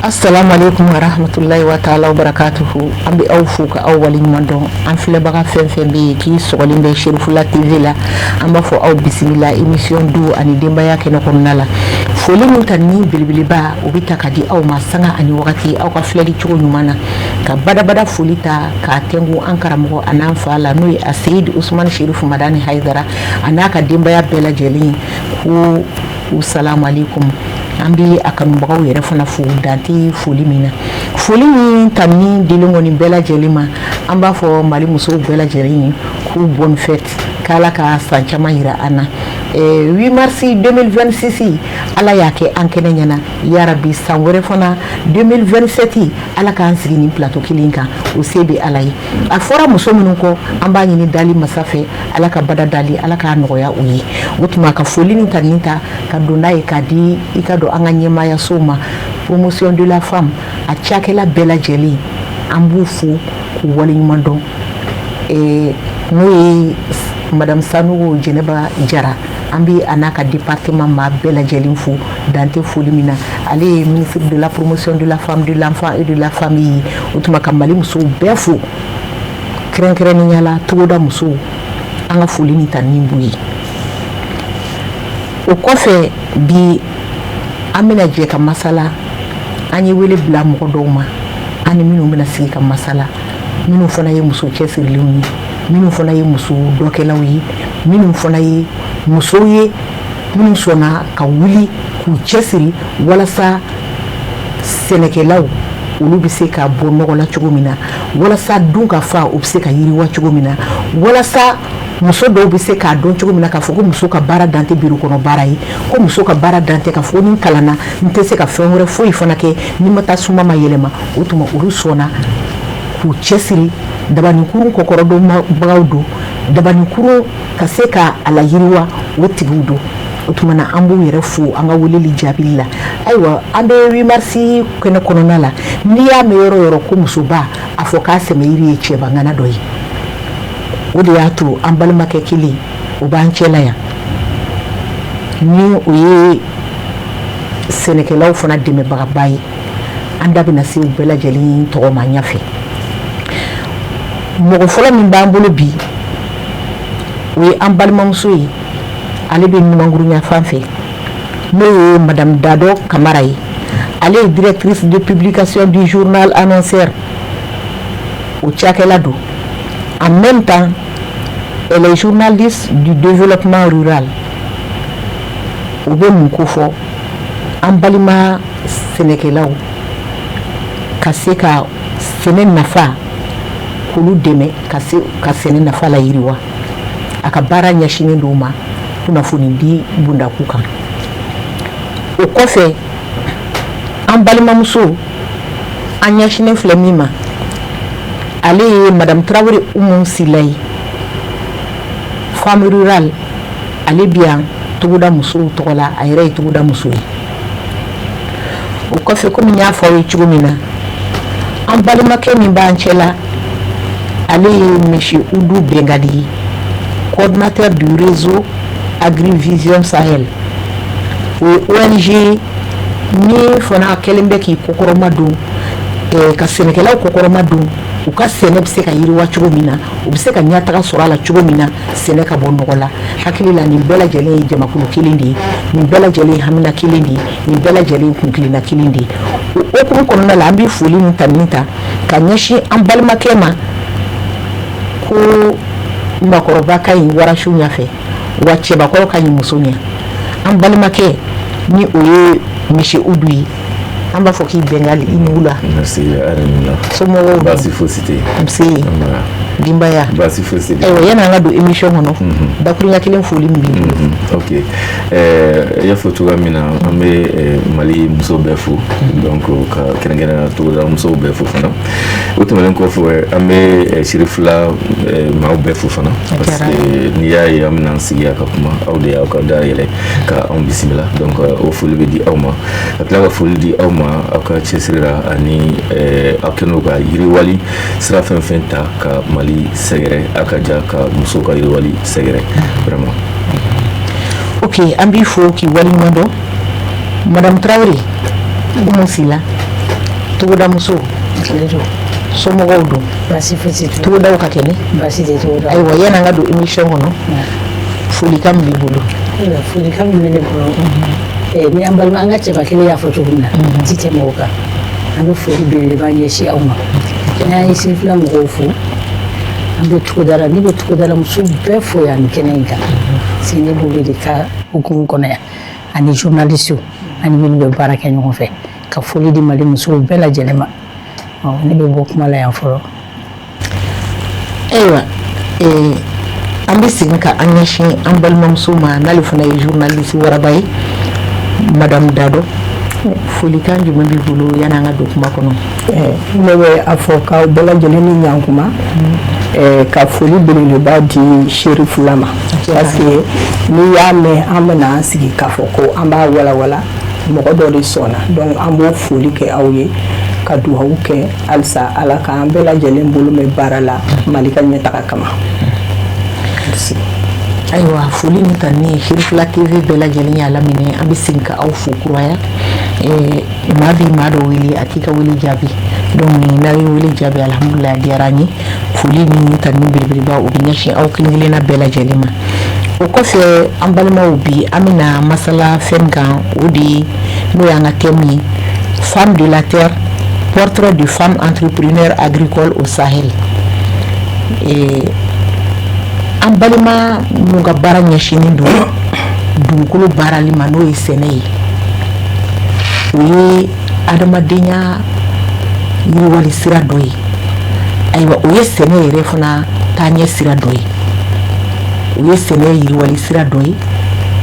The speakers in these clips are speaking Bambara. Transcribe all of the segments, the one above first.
Assalamu alaikum wa rahmatullahi wa ta'ala wa barakatuhu. An bɛ aw fo ka aw waleɲuman dɔn. An filɛbaga fɛn fɛn bɛ yen k'i sɔgɔlen bɛ Cherifula TV la. An b'a fɔ aw bisimila émission du ani denbaya kɛnɛ kɔnɔna la. Foli min ta ni belebeleba o bɛ ta ka di aw ma sanga ani wagati aw ka filɛli cogo ɲuman na. Ka badabada foli ta k'a tɛngu an karamɔgɔ a n'an fa la n'o ye a Seyid Usmani Sherifu Madani Hayidara a n'a ka denbaya bɛɛ lajɛlen ko salamu alaikum. An bɛ a kanubagaw yɛrɛ fana fo dante foli min na. Foli min ta ni dilen kɔni bɛɛ lajɛlen ma an b'a fɔ Mali musow bɛɛ lajɛlen ye k'u bonne fête k'Ala ka san caman yira an na. 8 mars 2026 Ala y'a kɛ an kɛnɛ ɲɛna yarabi san wɛrɛ fana 2027 Ala k'an sigi nin plateau kelen kan o se bɛ Ala ye. A fɔra muso minnu kɔ an b'a ɲini dali masa fɛ Ala ka bada dali Ala k'a nɔgɔya u ye. O tuma ka foli nin ta nin ta ka don n'a ye k'a di i ka don an ka ɲɛmaayasow ma promotion de la femme a cakɛla bɛɛ lajɛlen an b'u fo k'u waleɲuman dɔn. N'o ye Madame Sanogo Jɛnɛba Jara an bɛ a n'a ka département maa bɛɛ lajɛlen fo dante foli min na ale ye ministre de la promotion de la femme de l'enfant et de la famille o tuma ka Mali musow bɛɛ fo kɛrɛnkɛrɛnnenya la togoda musow an ka foli nin ta ni b'u ye. O kɔfɛ bi an bɛna jɛ ka masala an ye wele bila mɔgɔ dɔw ma an ni minnu bɛna sigi ka masala minnu fana ye muso cɛsirilenw ye minnu fana ye muso dɔkɛlaw ye minnu fana ye musow ye minnu sɔnna ka wuli k'u cɛsiri walasa sɛnɛkɛlaw olu bɛ se ka bɔ nɔgɔ la cogo min na walasa dun ka fa o bɛ se ka yiriwa cogo min na walasa muso dɔw bɛ se k'a dɔn cogo min na k'a fɔ ko muso ka baara dan tɛ biro kɔnɔ baara ye ko muso ka baara dan tɛ k'a fɔ ni kalanna n tɛ se ka fɛn wɛrɛ foyi fana kɛ ni ma taa suma ma yɛlɛma o tuma olu sɔnna k'u cɛsiri dabaninkuru kɔkɔrɔdonbagaw don dabaninkuru ka se ka a la yiriwa o tigiw don o tuma na an b'u yɛrɛ fo an ka weleli jaabili la ayiwa an bɛ 8 mars kɛnɛ kɔnɔna la n'i y'a mɛn yɔrɔ yɔrɔ ko musoba a fɔ k'a sɛmɛ yiri ye cɛbangana dɔ ye o de y'a to an balimakɛ kelen o b'an cɛla yan ni o ye sɛnɛkɛlaw fana dɛmɛbagaba ye an da bɛna se u bɛɛ lajɛlen tɔgɔ ma ɲɛfɛ mɔgɔ fɔlɔ min b'an bolo bi o ye an balimamuso ye ale bɛ ɲumankurunya fan fɛ n'o ye Madame Dado Kamara ye ale ye directrice de publication du journal Annonceur o cakɛla don. En même temps, elle est journaliste du développement rural. O bɛ mun ko fɔ an balima sɛnɛkɛlaw ka se ka sɛnɛ nafa k'olu dɛmɛ ka sɛnɛ nafa la yiriwa a ka baara ɲɛsinnen don ma kunnafoni di bundaku kan. O kɔfɛ an balimamuso an ɲɛsinnen filɛ min ma ale ye Madame Traoré Umu Silayi femme rurale ale bi yan togoda musow tɔgɔ la a yɛrɛ ye togoda muso ye. O kɔfɛ komi n y'a fɔ aw ye cogo min na an balimakɛ min b'an cɛla ale ye Monsieur Udu Bengadi coordinateur du réseau Agrivision Sahel o ye ONG ni fana kɛlen bɛ k'i kɔkɔrɔma don ka sɛnɛkɛlaw kɔkɔrɔma don u ka sɛnɛ bɛ se ka yiriwa cogo min na u bɛ se ka ɲɛtaga sɔrɔ a la cogo min na sɛnɛ ka bɔ nɔgɔ la hakili la nin bɛɛ lajɛlen ye jamakulu kelen de ye nin bɛɛ lajɛlen ye hamina kelen de ye nin bɛɛ lajɛlen ye kunkilenna kelen de ye o hukumu kɔnɔna la an bɛ foli min ta min ta ka ɲɛsin an balimakɛ ma ko makɔrɔba ka ɲi warasiw ɲɛfɛ wa cɛbakɔrɔ ka ɲi muso ɲɛ an balimakɛ ni o ye Monsieur Udu ye an b'a fɔ k'i bɛngali i ni wula. Merci Aramina. Somɔgɔw baasi fosi tɛ yen. Nse denbaya. Baasi fosi tɛ yen. Ayiwa yan'an ka don émission kɔnɔ dakuruɲa kelen foli min b'i bolo. Ok i y'a fɔ cogoya min na an bɛ Mali muso bɛɛ fo donc ka kɛrɛnkɛrɛnnenya togoda musow bɛɛ fo fana o tɛmɛnen kɔfɛ an bɛ Cherifula maaw bɛɛ fo fana parce que n'i y'a ye an bɛna sigi ka kuma aw de y'aw ka dayɛlɛ ka anw bisimila donc o foli bɛ di aw ma ka tila ka foli di aw ma aw ka cɛsiri la ani aw kɛnɛ ka yiriwali sira fɛn fɛn ta ka Mali sɛgɛrɛ a ka ja ka musow ka yiriwali sɛgɛrɛ vraiment. Ok an b'i fo k'i waleɲuman dɔn Madame Traoré Umu Sila togoda muso somɔgɔw don basi fosi tɛ togodaw ka kɛnɛ basi tɛ togoda ayiwa yan'an ka don émission kɔnɔ folikan min b'i bolo folikan min bɛ ne bolo ni an balima an ka cɛba kelen y'a fɔ cogo min na ti tɛmɛ o kan an bɛ foli belebeleba ɲɛsin aw ma n'an ye sirifila mɔgɔw fo an bɛ togodala ne bɛ togodala muso bɛɛ fo yan ni kɛnɛ in kan parce que ne b'olu de ka hukumu kɔnɔ yan ani journaliste ani minnu bɛ baara kɛ ɲɔgɔn fɛ ka foli di Mali musow bɛɛ lajɛlen ma ne bɛ bɔ kuma la yan fɔlɔ. Ayiwa an bɛ segin ka an ɲɛsin an balimamuso ma n'ale fana ye journaliste waraba ye Madame Dado folikan jumɛn b'i bolo yan'an ka don kuma kɔnɔ. Ne bɛ a fɔ k'aw bɛɛ lajɛlen ni ɲankuma ka foli belebeleba di Serifula ma parce que n'i y'a mɛn an bɛna an sigi k'a fɔ ko an b'a walawala mɔgɔ dɔ de sɔnna donc an b'o foli kɛ aw ye ka dugawu kɛ halisa Ala k'an bɛɛ lajɛlen bolo mɛn baara la Mali ka ɲɛtaga kama. Ayiwa foli min ta ni Serifula TV bɛɛ lajɛlen y'a laminɛ an bɛ segin ka aw fo kuraya maa bɛ maa dɔ wele a t'i ka wele jaabi donc n'a ye wele jaabi alhamdulilah a diyara an ye foli min ta ni belebeleba o bɛ ɲɛsin aw kelen kelenna bɛɛ lajɛlen ma o kɔfɛ an balimaw bi an bɛna masala fɛn min kan o de ye n'o y'an ka thème ye femme de la terre portrait de femme entrepreneur agricole au Sahel. An balima minnu ka baara ɲɛsinnen don dugukolo baarali ma n'o ye sɛnɛ ye o ye adamadenya yiriwali sira dɔ ye ayiwa o ye sɛnɛ yɛrɛ fana taaɲɛ sira dɔ ye o ye sɛnɛ yiriwali sira dɔ ye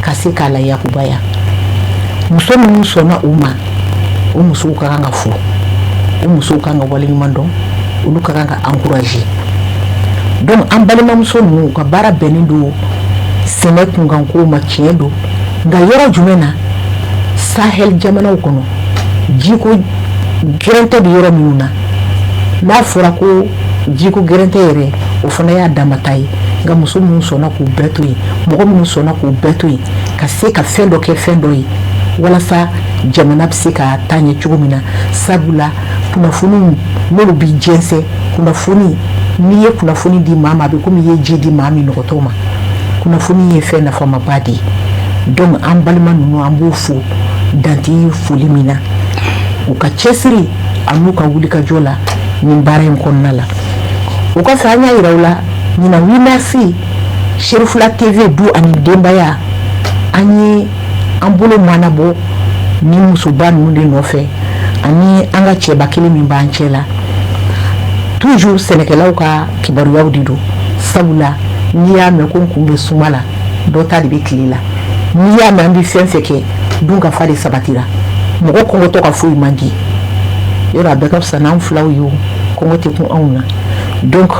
ka se k'a la yakubaya muso minnu sɔnna o ma o musow ka kan ka fo o musow ka kan ka waleɲuman dɔn olu ka kan ka encourager donc an balimamuso ninnu ka baara bɛnnen don sɛnɛ kunkanko ma tiɲɛ don nka yɔrɔ jumɛn na Sahel jamanaw kɔnɔ jiko gɛrɛntɛ bɛ yɔrɔ minnu na n'a fɔra ko jiko gɛrɛntɛ yɛrɛ o fana y'a damata ye nka muso minnu sɔnna k'u bɛɛ to yen mɔgɔ minnu sɔnna k'u bɛɛ to yen ka se ka fɛn dɔ kɛ fɛn dɔ ye walasa jamana bɛ se ka taa ɲɛ cogo min na sabula kunnafoni n'olu b'i jɛnsɛn kunnafoni n'i ye kunnafoni di maa ma a bɛ komi i ye ji di maa min nɔgɔtɔ ma kunnafoni ye fɛn nafamaba de ye donc an balima ninnu an b'o fo dante foli min na u ka cɛsiri a n'u ka wulikajɔ la nin baara in kɔnɔna la o kɔfɛ an y'a yira u la ɲinan 8 mars Serifula TV du ani denbaya an ye an bolo manabɔ ni musoba ninnu de nɔfɛ ani an ka cɛba kelen min b'an cɛ la toujours sɛnɛkɛlaw ka kibaruyaw de don sabula n'i y'a mɛn ko n kun bɛ suma la dɔ ta de bɛ tile la n'i y'a mɛn an bɛ fɛn fɛn kɛ dun ka fa de sabatira mɔgɔ kɔngɔtɔ ka foyi man di yɔrɔ a bɛɛ ka fisa n'an filaw ye o kɔngɔ tɛ kun anw na donc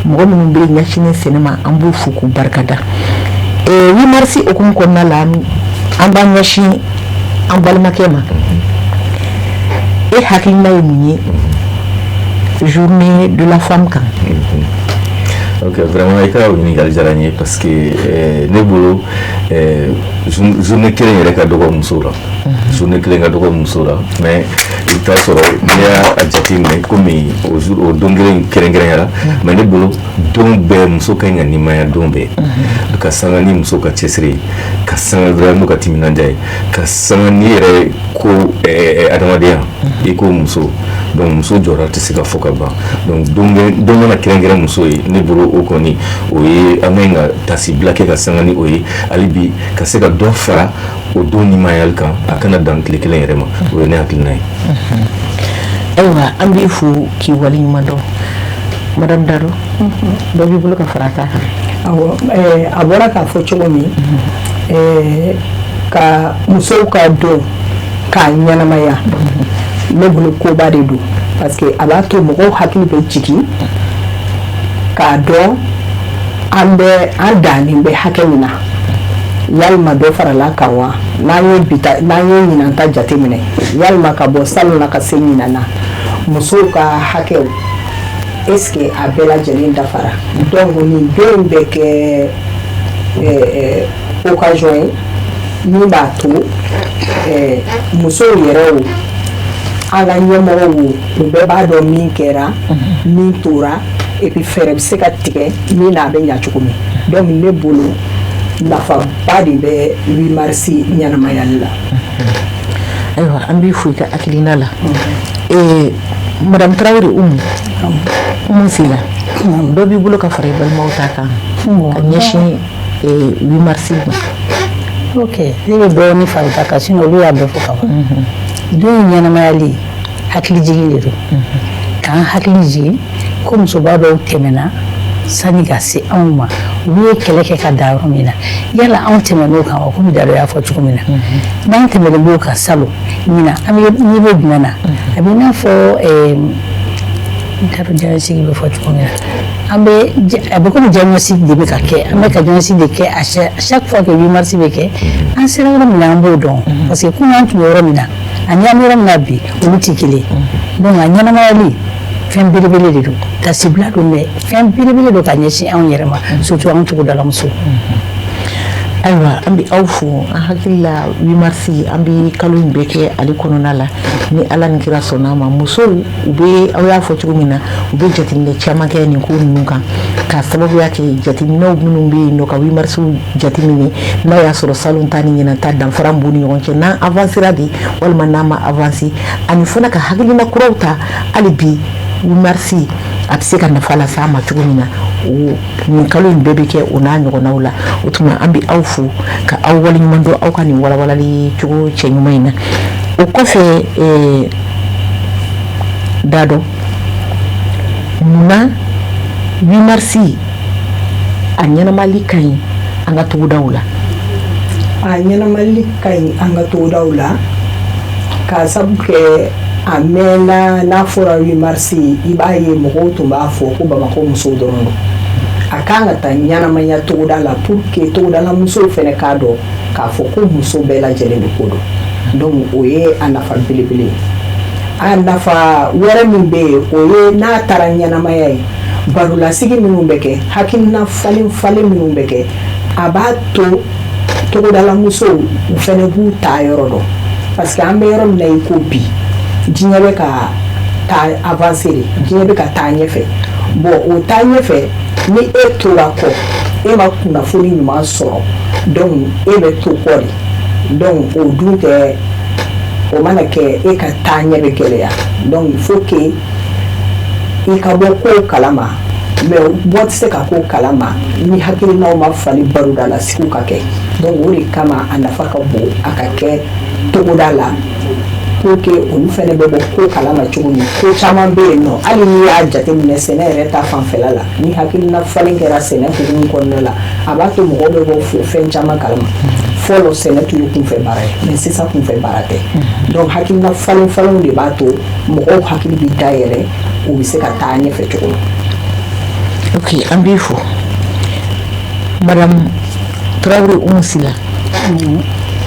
mɔgɔ minnu bɛ ɲɛsinnen sɛnɛ ma an b'u fo k'u barikada 8 mars okumu kɔnɔna la an b'an ɲɛsin an balimakɛ ma e hakilina ye mun ye journée de la femme kan. Ok, vraiment i ka o ɲininkali diyara n ye parce que ne bolo journée kelen yɛrɛ ka dɔgɔ muso la journée kelen ka dɔgɔ muso la mais i bɛ taa sɔrɔ n'i y'a jateminɛ komi o don kelen kɛrɛnkɛrɛnyara mais ne bolo don bɛɛ muso ka ɲi ka nimaya don bɛɛ ka sanga ni muso ka cɛsiri ye ka sanga dɔrɔn n'u ka timinandiya ye ka sanga n'i yɛrɛ ko adamadenya i ko muso donc muso jɔyɔrɔ tɛ se ka fɔ ka ban donc don mana kɛrɛnkɛrɛn muso ye ne bolo o kɔni o ye an ka ka tasibila kɛ ka sanga ni o ye hali bi ka se ka dɔ fara o don nimayali kan a kana dan tile kelen yɛrɛ ma o ye ne hakilina ye. Ayiwa an b'i fo k'i waleɲuman dɔn Madame Dado dɔ b'i bolo ka fara t'a kan. Awɔ a bɔra k'a fɔ cogo min ka musow ka don k'a ɲɛnamaya ne bolo koba de don parce que a b'a to mɔgɔw hakili bɛ jigin k'a dɔn an dannen bɛ hakɛ min na yalima dɔ farala kan wa n'an ye ɲinan ta jateminɛ yalima ka bɔ salon na ka se ɲinan na musow ka hakɛw est-ce que a bɛɛ lajɛlen dafara donc nin don bɛ kɛ occasion ye min b'a to musow yɛrɛw an ka ɲɛmɔgɔw u bɛɛ b'a dɔn min kɛra min tora et puis fɛɛrɛ bɛ se ka tigɛ min n'a bɛ ɲa cogo min donc ne bolo nafaba de bɛ 8 mars ɲɛnamayali la. ayiwa an b'i fo i ka hakilina la madame Traoré Umu Sila dɔ b'i bolo ka fara i balimaw ta kan ka ɲɛsin 8 mars ma. ok ne bɛ dɔɔnin fara ta kan sinon olu y'a bɛɛ fɔ ka ban don ɲɛnamayali hakili jigin de don k'an hakili jigin ko musoba dɔw tɛmɛna sani ka se anw ma olu ye kɛlɛ kɛ ka da yɔrɔ min na yala anw tɛmɛn'o kan wa komi Dado y'a fɔ cogo min na n'an tɛmɛlen b'o kan salon ɲina an bɛ niveau jumɛn na a bɛ i n'a fɔ Dado jɛnsigi bɛ fɔ cogo min na a bɛ komi jɛnsigi de bɛ ka kɛ an bɛ ka jɛnsigi de kɛ à chaque fois que 8 mars bɛ kɛ an sera yɔrɔ min na an b'o dɔn parce que kun an tun bɛ yɔrɔ min na ani an bɛ yɔrɔ min na bi olu tɛ kelen donc a ɲɛnamayali fɛn belebele de don tasibila don dɛ fɛn belebele don ka ɲɛsin anw yɛrɛ ma surtout anw togodala musow. ayiwa an bɛ aw fo an hakili la 8 mars an bɛ kalo in bɛɛ kɛ ale kɔnɔna la ni ala ni kira sɔnna ma musow u bɛ aw y'a fɔ cogo min na u bɛ jateminɛ caman kɛ nin ko ninnu kan k'a sababuya kɛ jateminɛw minnu bɛ yen nɔ ka 8 mars jateminɛ n'a y'a sɔrɔ salon ta ni ɲinan ta danfara b'u ni ɲɔgɔn cɛ n'an avancera de walima n'an ma avancer ani fana ka hakilina kuraw ta hali bi 8 mars a bɛ se ka nafa lase an ma cogo min na nin kalo in bɛɛ bɛ kɛ o n'a ɲɔgɔnnaw la o tuma an bɛ aw fo ka aw waleɲuman dɔn aw ka nin walawalali cogo cɛ ɲuman in na o kɔfɛ Dado munna 8 mars a ɲɛnamali ka ɲi an ka togodaw la. A ɲɛnamali ka ɲi an ka togodaw la k'a sabu kɛ a mɛnna n'a fɔra 8 mars i b'a ye mɔgɔw tun b'a fɔ ko Bamakɔ musow dɔrɔn don a kan ka taa ɲɛnamaya togoda la pour que togodala musow fɛnɛ k'a dɔn k'a fɔ ko muso bɛɛ lajɛlen de ko don donc o ye a nafa belebele a nafa wɛrɛ min bɛ yen o ye n'a taara ɲɛnamaya ye barolasigi minnu bɛ kɛ hakilina falen minnu bɛ kɛ a b'a to togodala musow u fɛnɛ b'u ta yɔrɔ dɔn parce que an bɛ yɔrɔ min na i ko bi diɲɛ bɛ ka taa avancer de diɲɛ bɛ ka taa ɲɛfɛ bon o taa ɲɛfɛ ni e tora kɔ e ma kunnafoni ɲuman sɔrɔ donc e bɛ to kɔ de donc o dun tɛ o mana kɛ e ka taa ɲɛ bɛ gɛlɛya donc il faut que i ka bɔ kow kalama mais bɔ tɛ se ka ko kalama ni hakilinaw ma fali baroda la sigiw ka kɛ donc o de kama a nafa ka bon a ka kɛ togoda la pour que olu fɛnɛ bɛ bɔ ko kalama cogo min ko caman bɛ yen nɔ hali n'i y'a jateminɛ sɛnɛ yɛrɛ ta fanfɛla la ni hakilina falen kɛra sɛnɛ hukumu kɔnɔna la a b'a to mɔgɔw bɛ bɔ fɛn caman kalama fɔlɔ sɛnɛ tun ye kunfɛ baara ye mais sisan kunfɛ baara tɛ donc hakilina falenw de b'a to mɔgɔw hakili bɛ dayɛlɛ u bɛ se ka taa ɲɛfɛ cogo min. ok an b'i fo madame Traoré Umu Sila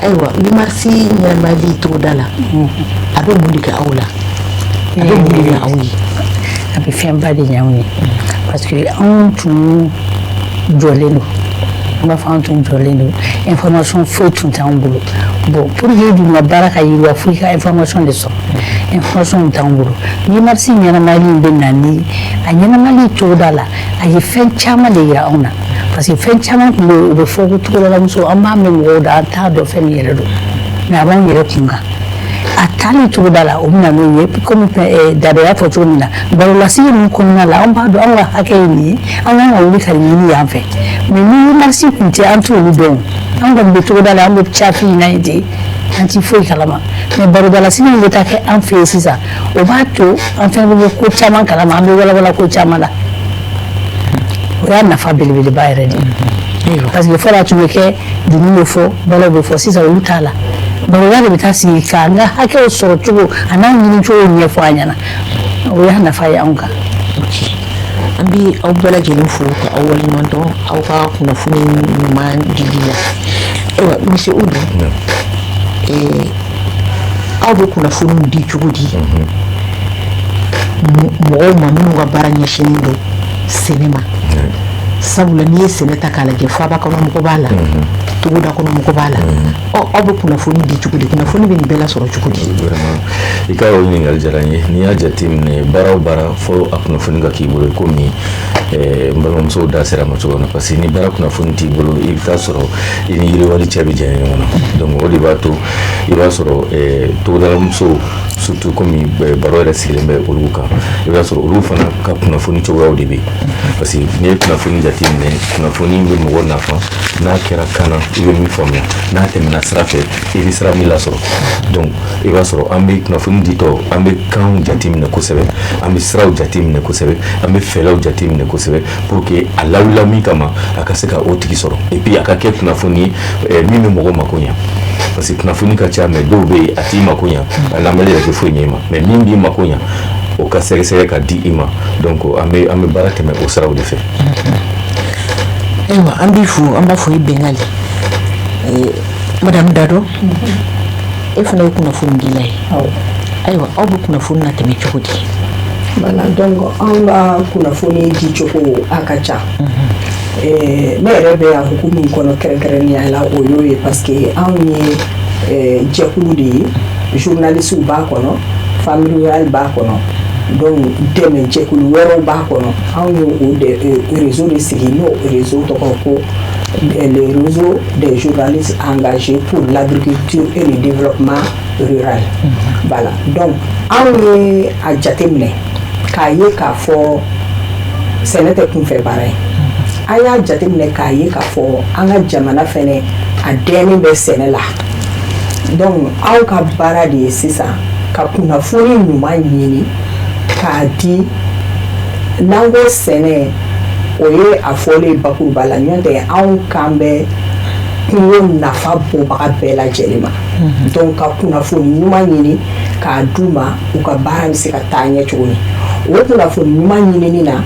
ayiwa 8 mars ɲɛnamali togoda la a bɛ mun de kɛ aw la a bɛ mun de kɛ aw ye. a bɛ fɛnba de ɲɛ anw ye parce que anw tun jɔlen don an b'a fɔ anw tun jɔlen don information foyi tun t'anw bolo bon pour que dun ka baara ka yiriwa fo i ka information de sɔrɔ information t'anw bolo 8 mars ɲɛnamali in bɛ na ni a ɲɛnamali togoda la a ye fɛn caman de yira anw na parce que fɛn caman tun bɛ yen u bɛ fɔ ko togodala muso an b'a mɛn mɔgɔw da an t'a dɔn fɛn min yɛrɛ don mais a b'an yɛrɛ kun kan a taalen cogoda la o bɛ na n'o ye comme Dado y'a fɔ cogo min na barolasigi ninnu kɔnɔna la an b'a dɔn an ka hakɛ ye nin ye an kan ka wuli ka ɲini yan fɛ mais ni 8 mars tun tɛ an t'olu dɔn an kɔni bɛ togoda la an bɛ cafi in na yen ten an ti foyi kalama mais barodalasigi min bɛ taa kɛ an fɛ yen sisan o b'a to an fɛnɛ bɛ bɔ ko caman kalama an bɛ walawala ko caman la o y'a nafa belebeleba yɛrɛ de parce que fɔlɔ a tun bɛ kɛ dunun bɛ fɔ balaw bɛ fɔ sisan olu t'a la baroda de bɛ taa sigi k'an ka hakɛw sɔrɔ cogo a n'a ɲini cogo ɲɛfɔ an ɲɛna o y'a nafa ye anw kan. an bɛ aw bɛɛ lajɛlen fo ka aw waleɲuman dɔn aw ka kunnafoni ɲuman dili la ayiwa monsieur Udu aw bɛ kunnafoniw di cogo di mɔgɔw ma minnu ka baara ɲɛsinnen don sɛnɛ ma sabula n'i ye sɛnɛ ta k'a lajɛ faaba kɔnɔ mɔgɔ b'a la togoda kɔnɔ mɔgɔ b'a la aw bɛ kunnafoni di cogo di kunnafoni bɛ nin bɛɛ lasɔrɔ cogo di i ka o ɲininkali diyara n ye n'i y'a jateminɛ baara o baara fo a kunnafoni ka k'i bolo komi n balimamusow da sera ma cogo min na parce que ni baara kunnafoni t'i bolo i bɛ taa sɔrɔ i ni yiriwali cɛ bɛ janya ɲɔgɔn na donc o de b'a to i b'a sɔrɔ togodalamusow surtout komi baro yɛrɛ sigilen bɛ olu kan i b'a sɔrɔ olu fana ka kunnafoni cogoyaw de bɛ yen parce que n'i ye kunnafoni jateminɛ kunnafoni bɛ mɔgɔ nafa n'a kɛra kan na i bɛ min faamuya n'a tɛmɛna sira fɛ i bɛ sira min lasɔrɔ donc i b'a sɔrɔ an bɛ kunnafoni ditɔ an bɛ kanw jateminɛ kosɛbɛ an bɛ siraw jateminɛ kosɛbɛ an bɛ fɛɛrɛw jateminɛ kosɛbɛ pour que a lawulila min kama a ka se ka o tigi sɔrɔ et puis a ka kɛ kunnafoni ye min bɛ mɔgɔ mako ɲɛ parce que kunnafoni ka ca mais dɔw bɛ yen a t'i mako ɲɛ a lamɛnni yɛrɛ tɛ foyi ɲɛ i ma mais min b'i mako ɲɛ o ka sɛgɛsɛgɛ ka di i ma donc an bɛ baara tɛmɛ o siraw de fɛ. ayiwa an b'i fo an b'a fɔ i Bengali madame Dado e fana ye kunnafoni dila ye ayiwa aw bɛ kunnafoni na tɛmɛ cogo di. voilà donc an ka kunnafoni di cogo a ka ca ne yɛrɛ bɛ yan hukumu kɔnɔ kɛrɛnkɛrɛnnenya la o y'o ye parce que anw ye jɛkulu de ye journalistes b'a kɔnɔ famille rurale b'a kɔnɔ donc dɛmɛ jɛkulu wɛrɛw b'a kɔnɔ anw ye o réseau de sigi n'o réseau tɔgɔ ko le réseau des journalistes engagés pour l'agriculture et le développement rural voilà donc anw ye a jateminɛ k'a ye k'a fɔ sɛnɛ tɛ kunfɛ baara ye an y'a jateminɛ k'a ye k'a fɔ an ka jamana fɛnɛ a dɛnnen bɛ sɛnɛ la donc anw ka baara de ye sisan ka kunnafoni ɲuman ɲini k'a di n'an ko sɛnɛ o ye a fɔlen bakuruba la ɲɔn tɛ anw kan bɛ kungo nafa bɔbaga bɛɛ lajɛlen ma donc ka kunnafoni ɲuman ɲini k'a d'u ma u ka baara bɛ se ka taa ɲɛ cogo min o kunnafoni ɲuman ɲinini na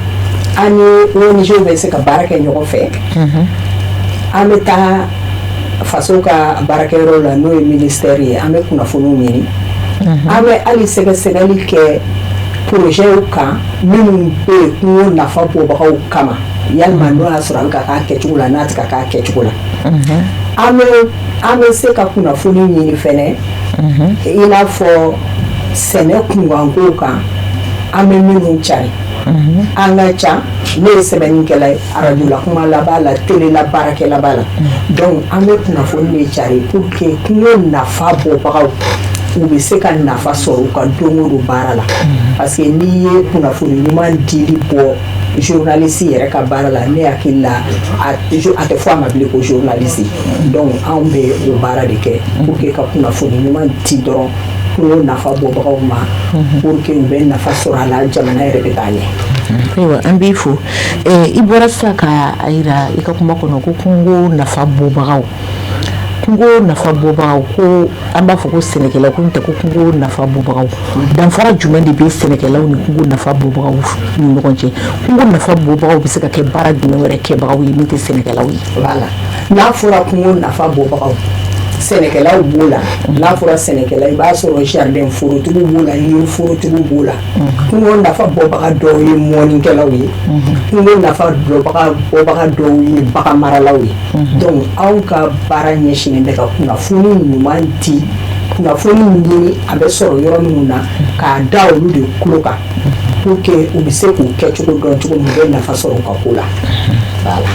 an ni ONG bɛ se ka baara kɛ ɲɔgɔn fɛ an bɛ taa faso ka baarakɛyɔrɔ la n'o ye ministère ye an bɛ kunnafoniw ɲini an bɛ hali sɛgɛsɛgɛli kɛ projets kan minnu bɛ yen kungo nafa bɔbagaw kama yalima n'o y'a sɔrɔ a bɛ ka k'a kɛcogo la n'a tɛ ka k'a kɛcogo la an bɛ se ka kunnafoni ɲini fɛnɛ i n'a fɔ sɛnɛ kunkankow kan an bɛ minnu cari an ka ca ne ye sɛbɛnnikɛla ye arajo la kuma la b'a la télé la baarakɛla b'a la donc an bɛ kunnafoni de cari pour que kungo nafa bɔbagaw u bɛ se ka nafa sɔrɔ u ka don o don baara la parce que n'i ye kunnafoni ɲuman dili bɔ journaliste yɛrɛ ka baara la ne hakili la a tɛ fɔ a ma bilen ko journaliste donc anw bɛ o baara de kɛ pour que ka kunnafoni ɲuman di dɔrɔn kungo nafa bɔbagaw ma pour que u bɛ nafa sɔrɔ a la jamana yɛrɛ bɛ taa ɲɛ. ayiwa an b'i fo i bɔra sisan k'a yira i ka kuma kɔnɔ ko kungo nafa bɔbagaw ko an b'a fɔ ko sɛnɛkɛlaw ko n tɛ ko kungo nafa bɔbagaw danfara jumɛn de bɛ sɛnɛkɛlaw ni kungo nafa bɔbagaw ni ɲɔgɔn cɛ kungo nafa bɔbagaw bɛ se ka kɛ baara jumɛn wɛrɛ kɛbagaw ye min tɛ sɛnɛkɛlaw ye. voilà n'a fɔra kungo nafa bɔbagaw sɛnɛkɛlaw b'o la n'a fɔra sɛnɛkɛla i b'a sɔrɔ jardin forotigiw b'o la yiri forotigiw b'o la kungo nafa bɔbaga dɔw ye mɔnnikɛlaw ye kungo nafa bɔbaga dɔw ye bagan maralaw ye donc anw ka baara ɲɛsinnen bɛ ka kunnafoni ɲuman di kunnafoni ɲini a bɛ sɔrɔ yɔrɔ minnu na k'a da olu de tulo kan pour que u bɛ se k'u kɛcogo dɔn cogo min u bɛ nafa sɔrɔ u ka ko la voilà.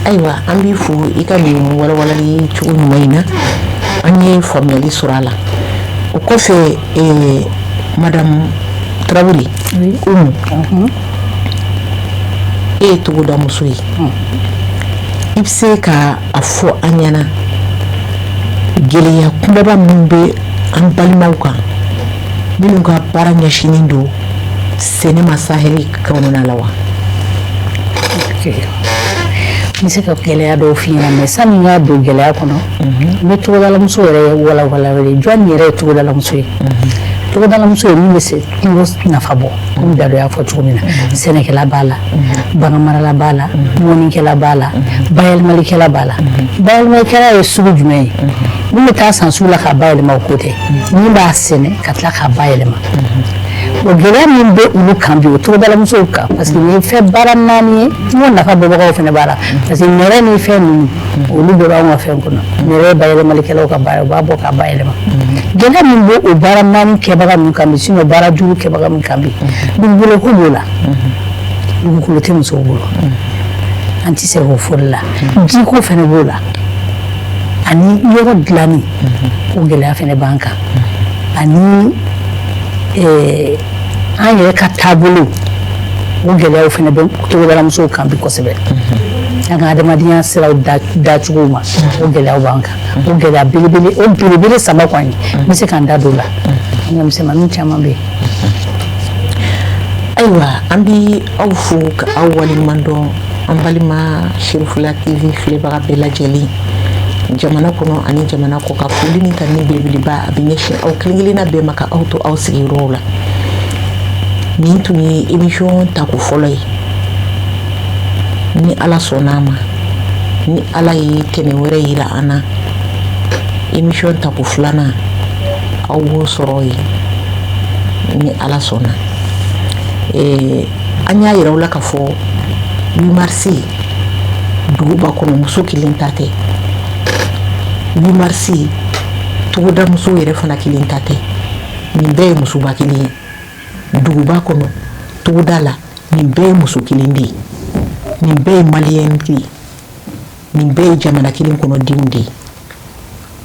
ayiwa an b'i fo i ka nin walawalali cogo ɲuman in na an ye faamuyali sɔrɔ a la o kɔfɛ madame Tarawele Umu e ye togoda muso ye i bɛ se ka a fɔ an ɲɛna gɛlɛya kumaba minnu bɛ an balimaw kan minnu ka baara ɲɛsinnen don sɛnɛ ma sahɛli kɔnɔna la wa. n bɛ se ka gɛlɛya dɔw f'i ɲɛna mais sani n k'a don gɛlɛya kɔnɔ n bɛ togodalamuso yɛrɛ walawala jɔn yɛrɛ ye togodalamuso ye togodala muso ye min bɛ se kungo nafa bɔ komi Dado y'a fɔ cogo min na sɛnɛkɛla b'a la baganmarala b'a la mɔnikɛla b'a la bayɛlɛmalikɛla b'a la bayɛlɛmalikɛla ye sugu jumɛn ye min bɛ taa san sugu la k'a bayɛlɛma o ko tɛ min b'a sɛnɛ ka tila k'a bayɛlɛma bon gɛlɛya min bɛ olu kan bi o togodala musow kan parce que nin ye fɛn baara naani ye kungo nafa bɔbagaw fana b'a la parce que nɛrɛ ni fɛn ninnu olu bɛɛ b'anw ka fɛn kɔnɔ nɛrɛ ye bayɛlɛmalikɛlaw ka baara u b'a bɔ k'a bayɛlɛma gɛlɛya min bɛ o baara naani kɛbaga ninnu kan bi sinon baara jugu kɛbaga min kan bi dugukolo ko b'o la dugukolo tɛ musow bolo an tɛ se k'o fɔli la jiko fana b'o la ani yɔrɔ dilanni o gɛlɛya fana b'an kan ani an yɛrɛ ka taabolo o gɛlɛyaw fana bɛ togodala musow kan bi kosɛbɛ an ka adamadenya siraw dacogo ma o gɛlɛyaw b'an kan o gɛlɛya belebele saba kɔni n bɛ se k'an da don o la an ka misɛnmaninw caman bɛ yen. ayiwa an bɛ aw fo ka aw waleɲuman dɔn an balima Sherifula TV filɛbaga bɛɛ lajɛlen jamana kɔnɔ ani jamana kɔ ka foli ni ta ni belebeleba a bɛ ɲɛsin aw kelen-kelenna bɛɛ ma ka aw to aw sigiyɔrɔw la nin tun ye émission tako fɔlɔ ye ni Ala sɔnn'a ma ni Ala ye tɛnɛ wɛrɛ yira an na émission tako filanan aw b'o sɔrɔ yen ni Ala sɔnna an y'a yira aw la ka fɔ 8 mars duguba kɔnɔ muso kelen ta tɛ 8 mars togoda muso yɛrɛ fana kelen ta tɛ nin bɛɛ ye musoba kelen ye duguba kɔnɔ togoda la nin bɛɛ ye muso kelen de ye nin bɛɛ ye maliyɛn de ye nin bɛɛ ye jamana kelen kɔnɔ denw de ye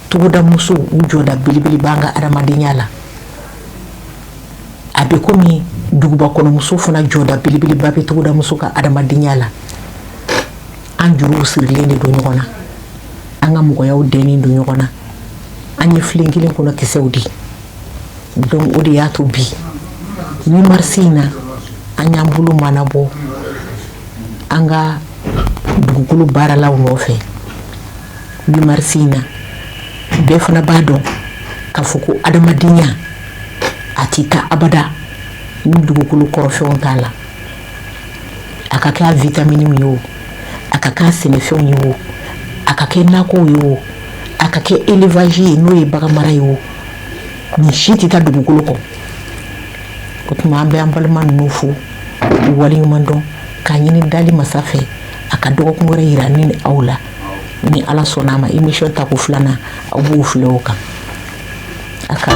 togoda muso u jɔda belebele b'an ka adamadenya la a bɛ komi duguba kɔnɔ muso fana jɔda belebeleba bɛ togoda muso ka adamadenya la an juruw sirilen de don ɲɔgɔn na an ka mɔgɔyaw dɛnnen don ɲɔgɔn na an ye filen kelen kɔnɔ kisɛw di donc o de y'a to bi 8 mars in na an y'an bolo manabɔ an ka dugukolo baaralaw nɔfɛ 8 mars in na bɛɛ fana b'a dɔn k'a fɔ ko adamadenya a tɛ taa abada ni dugukolo kɔrɔfɛnw t'a la a ka kɛ a vitaminiw ye o a ka kɛ a sɛnɛfɛnw ye o a ka kɛ nakɔw ye o a ka kɛ élevage ye n'o ye baganmara ye o nin si tɛ taa dugukolo kɔ o tuma an bɛ an balima ninnu fo u waleɲuman dɔn k'a ɲini dali masa fɛ a ka dɔgɔkun wɛrɛ yira ne ni aw la ni Ala sɔnn'a ma émission tako filanan aw b'o filɛ o kan a ka